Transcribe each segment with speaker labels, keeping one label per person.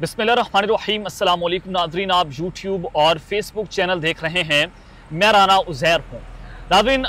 Speaker 1: बिस्मिल्लाहिर्रहमानिर्रहीम। अस्सलाम वालेकुम नाज़रीन, आप यूट्यूब और फेसबुक चैनल देख रहे हैं। मैं राना उज़ैर हूँ। नाज़रीन,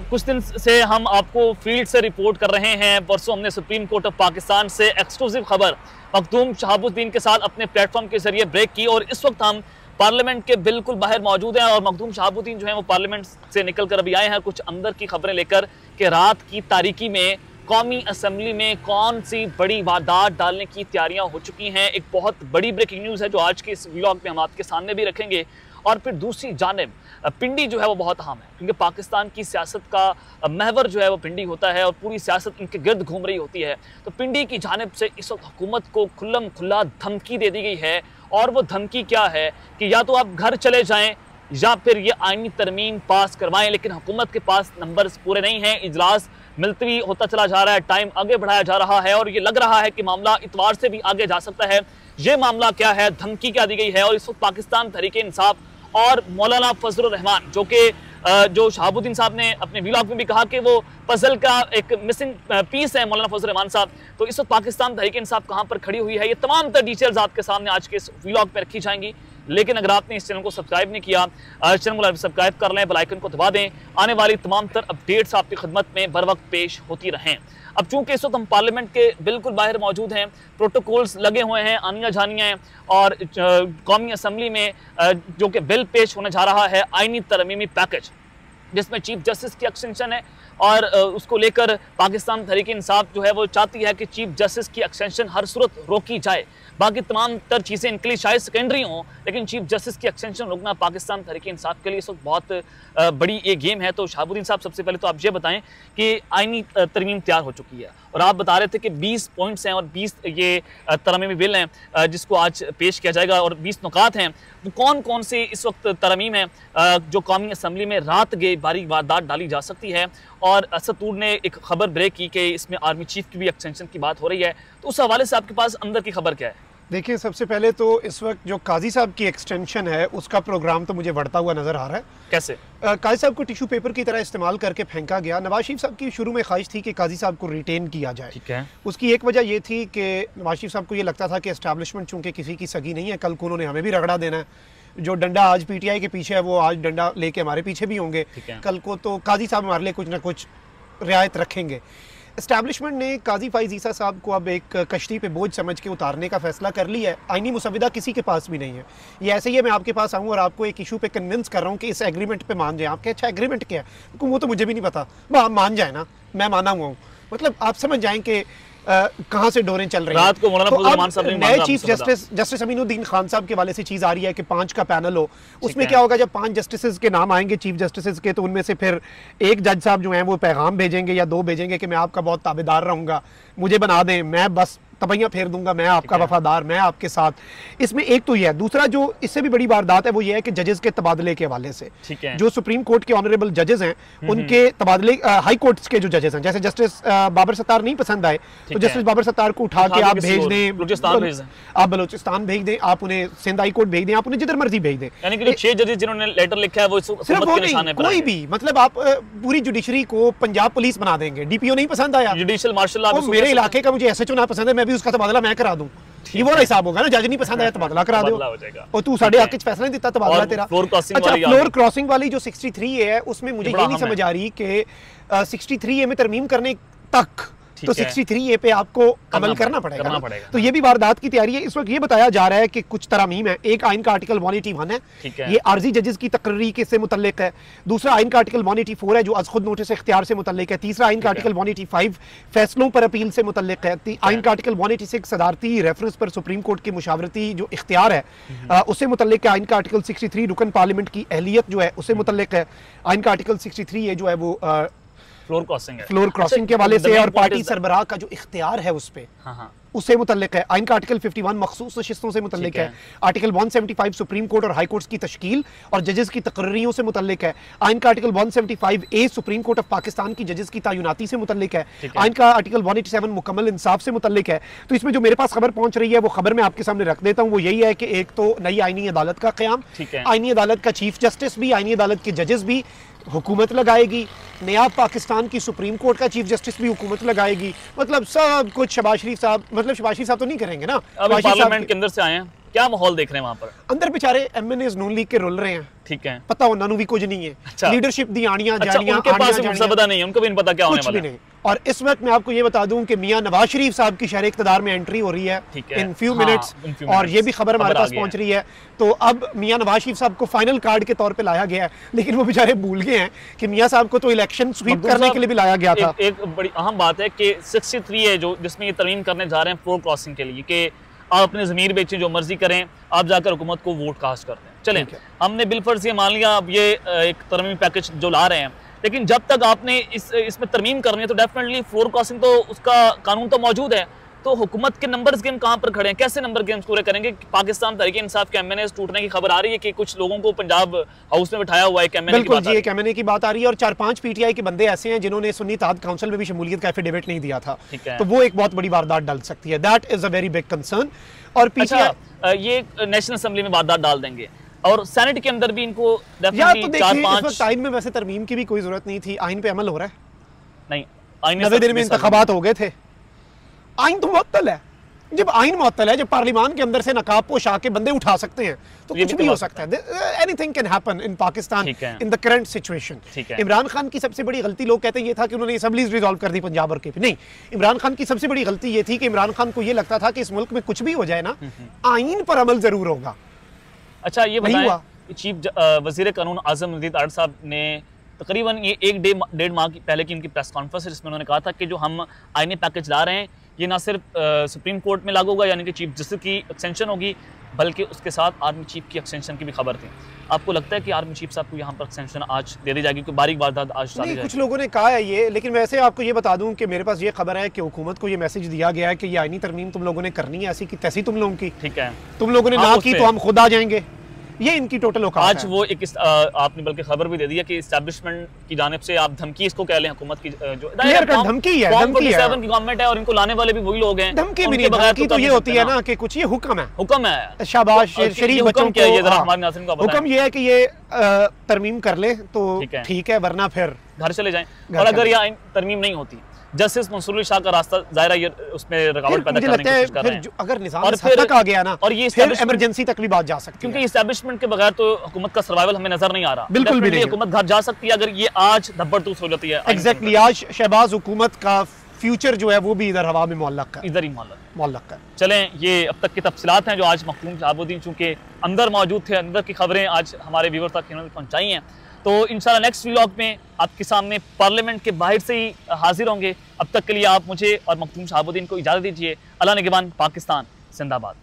Speaker 1: कुछ दिन से हम आपको फील्ड से रिपोर्ट कर रहे हैं। परसों हमने सुप्रीम कोर्ट ऑफ पाकिस्तान से एक्सक्लूसिव खबर मखदूम शहाबुद्दीन के साथ अपने प्लेटफॉर्म के जरिए ब्रेक की और इस वक्त हम पार्लियामेंट के बिल्कुल बाहर मौजूद हैं और मखदूम शहाबुद्दीन जो है वो पार्लियामेंट से निकल कर अभी आए हैं कुछ अंदर की खबरें लेकर कि रात की तारीकी में कौमी असम्बली में कौन सी बड़ी वारदात डालने की तैयारियां हो चुकी हैं। एक बहुत बड़ी ब्रेकिंग न्यूज़ है जो आज के इस व्लॉग में हम आपके सामने भी रखेंगे। और फिर दूसरी जानिब पिंडी जो है वो बहुत अहम है क्योंकि पाकिस्तान की सियासत का महवर जो है वो पिंडी होता है और पूरी सियासत इनके गिर्द घूम रही होती है। तो पिंडी की जानिब से इस वक्त हुकूमत को खुल्लम खुल्ला धमकी दे दी गई है और वो धमकी क्या है कि या तो आप घर चले जाएं या फिर ये आईनी तरमीम पास करवाएं, लेकिन हुकूमत के पास नंबर्स पूरे नहीं हैं। इजलास मुलतवी होता चला जा रहा है, टाइम आगे बढ़ाया जा रहा है और ये लग रहा है कि मामला इतवार से भी आगे जा सकता है। ये मामला क्या है, धमकी क्या दी गई है और इस वक्त पाकिस्तान तहरीक इंसाफ और मौलाना फजलुर रहमान जो शहाबुद्दीन साहब ने अपने व्लॉग में भी कहा कि वो पजल का एक मिसिंग पीस है मौलाना फजलुर रहमान साहब, तो इस वक्त पाकिस्तान तहरीक इंसाफ कहाँ पर खड़ी हुई है, ये तमाम तर डिटेल्स आपके सामने आज के इस व्लॉग पर रखी जाएंगी। लेकिन अगर आपने इस चैनल को सब्सक्राइब नहीं किया, चैनल को सब्सक्राइब कर लें, बेल आइकन को दबा दें, आने वाली तमाम तर अपडेट्स आपकी खिदमत में बर वक्त पेश होती रहें। अब चूंकि इस वक्त हम पार्लियामेंट के बिल्कुल बाहर मौजूद हैं, प्रोटोकॉल्स लगे हुए हैं, आनियाँ जानियाँ हैं और कौमी असम्बली में जो कि बिल पेश होने जा रहा है आईनी तरमीमी पैकेज जिसमें चीफ जस्टिस की एक्सटेंशन है और उसको लेकर पाकिस्तान तहरीक इंसाफ जो है वो चाहती है कि चीफ जस्टिस की एक्सटेंशन हर सूरत रोकी जाए। बाकी तमाम तर चीज़ें इनके लिए शायद सेकेंडरी हों, लेकिन चीफ जस्टिस की एक्सटेंशन रोकना पाकिस्तान तहरीक इंसाफ के लिए इस वक्त बहुत बड़ी एक गेम है। तो शहाबुद्दीन साहब, सबसे पहले तो आप ये बताएं कि आईनी तरमीम तैयार हो चुकी है और आप बता रहे थे कि 20 पॉइंट्स हैं और 20 ये तरमीमी बिल हैं जिसको आज पेश किया जाएगा और 20 नुकात हैं। वो कौन कौन से इस वक्त तरमीम है जो कौमी असम्बली में रात गए बारीक वारदात डाली जा सकती है। और असद तूर ने एक खबर ब्रेक की कि इसमें आर्मी चीफ की भी एक्सटेंशन की बात हो रही है, तो उस हवाले से आपके पास अंदर की खबर क्या है?
Speaker 2: देखिए, सबसे पहले तो इस वक्त जो काजी साहब की एक्सटेंशन है उसका प्रोग्राम तो मुझे बढ़ता हुआ नजर आ रहा है।
Speaker 1: कैसे?
Speaker 2: काजी साहब को टिश्यू पेपर की तरह इस्तेमाल करके फेंका गया। नवाज शरीफ साहब की शुरू में ख्वाहिश थी कि काजी साहब को रिटेन किया जाए।
Speaker 1: ठीक है।
Speaker 2: उसकी एक वजह ये थी कि नवाज शरीफ साहब को ये लगता था कि एस्टैब्लिशमेंट चूंकि किसी की सगी नहीं है, कल को उन्होंने हमें भी रगड़ा देना है। जो डंडा आज पीटीआई के पीछे है वो आज डंडा लेके हमारे पीछे भी होंगे। कल को तो काजी साहब हमारे लिए कुछ ना कुछ रियायत रखेंगे। एस्टैब्लिशमेंट ने काजी फाइज ईसा साहब को अब एक कश्ती पे बोझ समझ के उतारने का फैसला कर लिया है। आईनी मुसविदा किसी के पास भी नहीं है। ये ऐसे ही है, मैं आपके पास आऊँ और आपको एक इशू पे कन्विंस कर रहा हूँ कि इस एग्रीमेंट पे मान जाए। आपके अच्छा एग्रीमेंट क्या है? वो तो मुझे भी नहीं पता, आप मान जाए ना, मैं माना हुआ हूँ। मतलब आप समझ जाएं कि कहाँ से डोरें चल रही
Speaker 1: रात को मौलाना
Speaker 2: तो नए चीफ जस्टिस अमीनुद्दीन खान साहब के वाले से चीज आ रही है कि 5 का पैनल हो। उसमें क्या होगा, जब 5 जस्टिस के नाम आएंगे चीफ जस्टिस के, तो उनमें से फिर एक जज साहब जो हैं वो पैगाम भेजेंगे या 2 भेजेंगे कि मैं आपका बहुत ताबेदार रहूंगा, मुझे बना दें, मैं बस तबैयां फेर दूंगा, मैं आपका वफादार, मैं आपके साथ। इसमें एक तो ये है। दूसरा जो इससे भी बड़ी वारदात है वो ये है कि जजेस के तबादले के हवाले से जो सुप्रीम कोर्ट के ऑनरेबल जजेस हैं उनके तबादले हाई कोर्ट्स के जो जजेस हैं, जैसे जस्टिस बाबर सत्तार नहीं पसंद आए तो जस्टिस बाबर सत्तार को उठा के आप भेज दें, आप बलूचिस्तान भेज दें, आप उन्हें सिंध हाई कोर्ट भेज दें, आप उन्हें जिधर मर्जी भेज दें।
Speaker 1: यानी कि 6 जजेस जिन्होंने लेटर लिखा है वो
Speaker 2: सिर्फ वो नहीं, कोई भी, मतलब आप पूरी जुडिशरी को पंजाब पुलिस बना देंगे। डीपीओ नहीं पसंद आया,
Speaker 1: जुडिशियल मार्शल
Speaker 2: मेरे इलाके का मुझे एसएचओ ना पसंद है, मैं भी उसका तबादला मैं करा दूं। ये वो हिसाब होगा ना, जज नहीं पसंद आया तबादला करा दो और तू साढ़े हक फैसला नहीं देता, तबादला तेरा। अच्छा, फ्लोर क्रॉसिंग वाली जो 63A है उसमें मुझे ये नहीं समझ आ रही कि 63A में तरमीम करने तक तो 63A पे आपको अमल करना पड़ेगा। तो ये भी वारदात की तैयारी है। इस वक्त ये बताया जा रहा है कि कुछ तरामीम है। एक आइन का आर्टिकल 181 है, ये आर्जी जजेस की तकर्री के से मुतल्लिक है। दूसरा आइन का आर्टिकल 184 है जो अज खुद नोटिस इख्तियार से मुतल्लिक है। तीसरा आइन का आर्टिकल 185 फैसलों पर अपील से मुतल्लिक है। आइन का आर्टिकल 186 सदारती रेफरेंस पर सुप्रीम कोर्ट के मुशावरती जो इख्तियार है उससे मुतल्लिक है। आइन का आर्टिकल 63 रुकन पार्लियामेंट की अहलियत जो है उससे मुतल्लिक है। आइन का आर्टिकल 63 जो है वो
Speaker 1: फ्लोर क्रॉसिंग है,
Speaker 2: फ्लोर क्रॉसिंग के हवाले से और पार्टी सरबराह का जो इख्तियार है उस पे उससे मुतल्लिक है। आइन का आर्टिकल 51 मखसूस नशिस्तों से मुतल्लिक है। आर्टिकल 175 सुप्रीम कोर्ट और हाई कोर्ट्स की तश्कील और जजेस की तकर्रियों से मुतल्लिक है। आइन का article 175A supreme court of Pakistan की जजेस की तैनाती से मुतल्लिक है। आइन का आर्टिकल 187 मुकम्मल इंसाफ से मुतल्लिक है। तो इसमें जो मेरे पास खबर पहुंच रही है वो खबर मैं आपके सामने रख देता हूँ। वो यही है कि एक तो नई आईनी अदालत का क़याम, आईनी अदालत का चीफ जस्टिस भी, आईनी अदालत के जजेस भी हुकूमत लगाएगी, नया पाकिस्तान की सुप्रीम कोर्ट का चीफ जस्टिस भी हुकूमत लगाएगी, मतलब सब कुछ शहबाज शरीफ साहब, मतलब शहबाज शरीफ साहब तो नहीं करेंगे ना,
Speaker 1: पार्लियामेंट के अंदर से आए हैं, क्या माहौल देख रहे हैं वहां पर?
Speaker 2: अंदर बेचारे एमएनएस नून लीग के रुल रहे हैं,
Speaker 1: ठीक है,
Speaker 2: पता उन्होंने भी कुछ नहीं है। अच्छा। लीडरशिप दी आनियां जानियां,
Speaker 1: उनके पास पता नहीं है, उनको भी नहीं पता क्या होने वाला है।
Speaker 2: और इस वक्त मैं आपको ये बता दूं कि मियां नवाज शरीफ साहब की शहर इक़्तिदार में एंट्री हो रही है इन फ्यू मिनट्स, और ये भी खबर हमारे पास पहुंच रही है। तो अब मियां नवाज शरीफ साहब को फाइनल कार्ड के तौर पे लाया गया है, लेकिन वो बेचारे भूल गए हैं कि मियां साहब को तो इलेक्शन स्वीप करने के लिए भी लाया गया था।
Speaker 1: एक बड़ी अहम बात है कि 63 है जो जिसमें ये तरमीम करने जा रहे हैं फ्लोर क्रॉसिंग के लिए, कि आप अपने ज़मीर बेचें, जो मर्जी करें, आप जाकर हुकूमत को वोट कास्ट कर दें। चलें, हमने बिलफर्ज ये मान लिया, अब ये एक तरमीमी पैकेज जो ला रहे हैं, लेकिन जब तक आपने इसमें तरमीम करनी है तो डेफिनेटली फ्लोर क्रॉसिंग तो उसका कानून तो मौजूद है, तो हुकूमत के नंबर्स गेम कहाँ पर खड़े हैं, कैसे नंबर गेम्स पूरे करेंगे? पाकिस्तान तहरीक इंसाफ के एमएनएस टूटने की खबर आ रही है कि कुछ लोगों को पंजाब हाउस में बिठाया हुआ है,
Speaker 2: बिल्कुल जी, एक एमएनए की बात आ रही है, और 4-5 पीटीआई के बंदे ऐसे हैं जिन्होंने सुन्नी इत्तेहाद काउंसिल में भी शमूलियत का एफिडेविट नहीं दिया था, तो वो एक बहुत बड़ी वारदात डाल सकती है। That is a very big concern. और
Speaker 1: पीटीआई ये नेशनल असेंबली में वारदात डाल देंगे, और सेनेट के अंदर भी इनको
Speaker 2: डेफिनेटली 4-5 आइन में वैसे तरमीम की भी कोई जरूरत नहीं थी, आइन पे अमल हो रहा है
Speaker 1: नहीं, आइन
Speaker 2: 90 दिन में इंतखाबात हो गए थे, आइन तो मुअत्तल है। जब आइन मुअत्तल है, जब पार्लियामान के अंदर से नकाब पोश आके बंदे उठा सकते हैं, तो कुछ भी हो सकता है। Anything can happen in Pakistan in the current situation. Imran Khan की सबसे बड़ी गलती, लोग कहते हैं ये था कि उन्होंने असेंबलीज रिजॉल्व कर दी पंजाब और केपी, नहीं, इमरान खान की सबसे बड़ी गलती ये थी कि इमरान खान को ये लगता था कि इस मुल्क में कुछ भी हो जाए ना, आइन पर अमल जरूर होगा।
Speaker 1: अच्छा, ये बताएं, चीफ वजीर कानून आजम नजीर आर्ट साहब ने तकरीबन ये 1-1.5 माह पहले की उनकी प्रेस कॉन्फ्रेंस है, जिसमें उन्होंने कहा था कि जो हम आईनी पैकेज ला रहे हैं ये ना सिर्फ सुप्रीम कोर्ट में लागू होगा, यानी कि चीफ जस्टिस की एक्सटेंशन होगी, बल्कि उसके साथ आर्मी चीफ की एक्सटेंशन की भी खबर थी। आपको लगता है कि आर्मी चीफ साहब को यहाँ पर एक्सटेंशन आज दे दी जाएगी? कोई बारीक वारदात आज
Speaker 2: नहीं, कुछ लोगों ने कहा है ये, लेकिन वैसे आपको ये बता दूं कि मेरे पास ये खबर है कि हुकूमत को ये मैसेज दिया गया है कि ये आईनी तरमीम तुम लोगों ने करनी है, ऐसी की तैसी तुम लोगों की, ठीक है, तुम लोगों ने ना की तो हम खुद आ जाएंगे, ये इनकी टोटल औकात
Speaker 1: आज है। वो एक आपने बल्कि खबर भी दे दी है कि इस्टेब्लिशमेंट की जानिब से आप धमकी इसको कह लें, हुकूमत की जो
Speaker 2: धमकी है, धमकी है,
Speaker 1: की गवर्नमेंट है और इनको लाने वाले भी वही लोग हैं।
Speaker 2: धमकी भी नहीं, धमकी तो ये होती है ना कि कुछ ये हुक्म है,
Speaker 1: हुक्म है,
Speaker 2: शाबाश शरीफ बच्चों को,
Speaker 1: ये जरा हमारे नाज़रीन को
Speaker 2: हुक्म ये है कि ये तरमीम कर ले तो ठीक है, वरना फिर
Speaker 1: घर चले जाएं। और अगर ये तरमीम नहीं होती, जस्टिस मंसूर अली शाह का रास्ता जायरा ये उसमें रुकावट पैदा करने की कोशिश कर रहे हैं।
Speaker 2: अगर निज़ाम इस हद तक आ गया ना, और ये फिर इमरजेंसी तक भी बात जा सकती है,
Speaker 1: क्योंकि इस्टेब्लिशमेंट के बगैर तो हुकूमत का सर्वाइवल हमें नजर नहीं आ रहा।
Speaker 2: बिल्कुल भी नहीं,
Speaker 1: हुकूमत घर जा सकती है अगर ये आज धब्बड़तूस हो जाती है।
Speaker 2: एग्जैक्टली, आज शहबाज हुकूमत का फ्यूचर जो है वो भी इधर हवा में मुअल्लक है,
Speaker 1: इधर ही मुअल्लक है।
Speaker 2: चलें,
Speaker 1: ये अब तक की तफसीलात हैं जो आज मखदूम शहाबुद्दीन चूंकि अंदर मौजूद थे, अंदर की खबरें आज हमारे व्यूअर तक इन्होंने पहुंचाई हैं, तो इंशाल्लाह नेक्स्ट व्लॉग में आपके सामने पार्लियामेंट के बाहर से ही हाजिर होंगे। अब तक के लिए आप मुझे और मखदूम शहाबुद्दीन को इजाज़त दीजिए। अल्लाह निगहबान, पाकिस्तान जिंदाबाद।